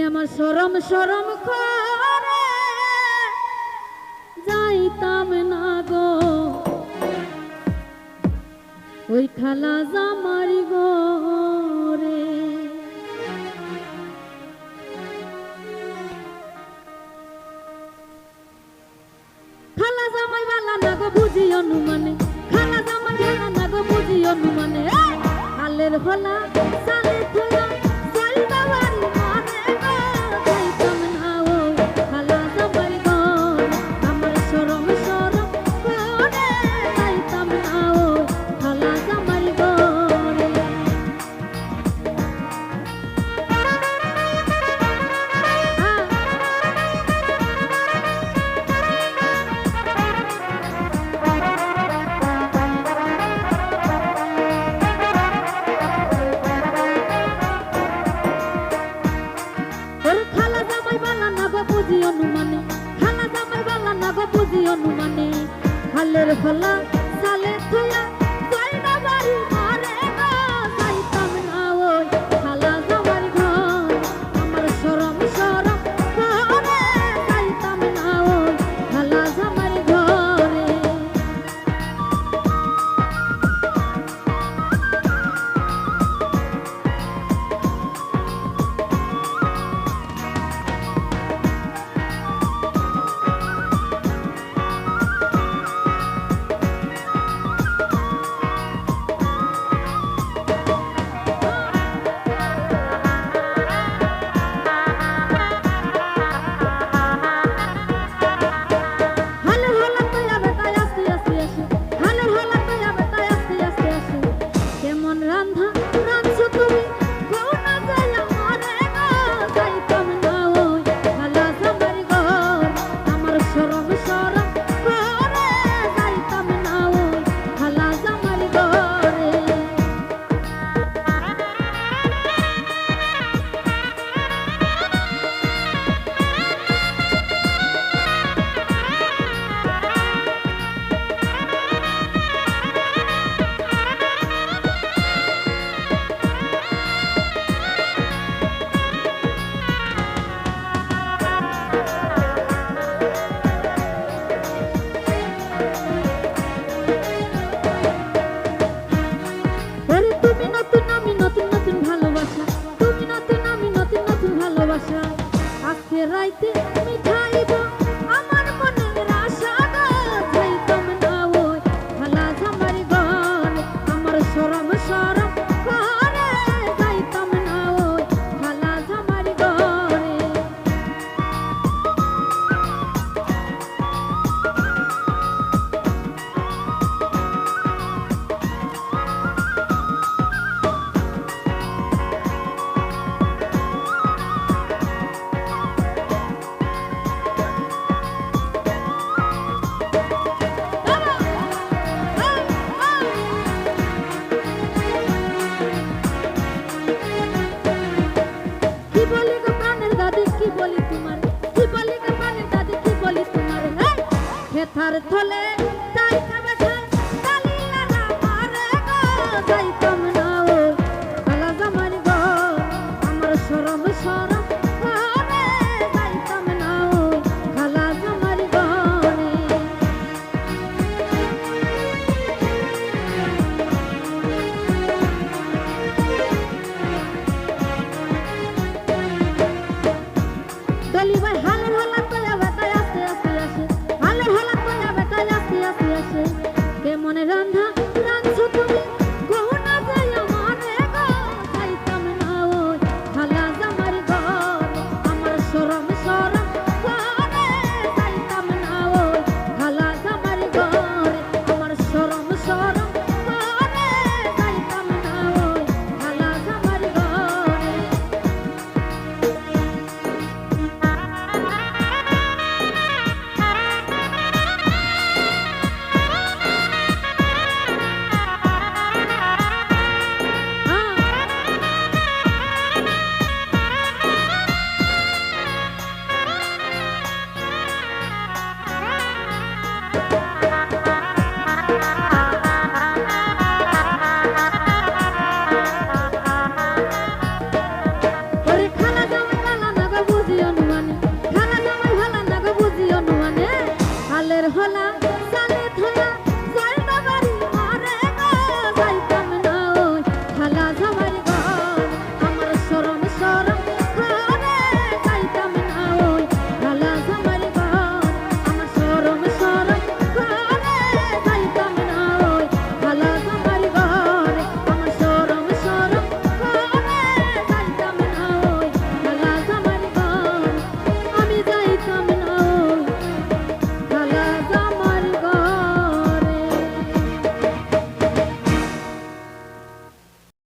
আমার শরম শরম করে যাইতাম না গো ওই খালা জামার ঘরে। খালা জামাই বালা না গো বুঝি অনুমানে, খালা জামাই বালা না গো বুঝি অনুমানে, হালের হলা সালে থয়া যাইবা বাড়ি মানে গো যাইতাম না ও খালা জামাই ঘর। আমার শরম শরম করে যাইতাম না ও খালা জামাই ঘরে। বুঝি অনুমানে, খালা জামাই বালা না গো বুঝি অনুমানে, হালের ফলা সালে থয়া যাইবা বাড়ি ঘরে গো যাইতাম না ওই খালা জামাই ঘর। আমার শরম শরম করে যাইতাম না ওই খালা জামাই ঘরে। আজকে রাইতে মিঠাইব আমার মনের আশা গো যাইতাম না ওই খালা জামার ঘর। আমার শরম শরম করে যাইতাম না ওই খালা জামার ঘরে। কি বলি গো প্রাণের দাদি কি বলি তোমার, হেথার থলে তাই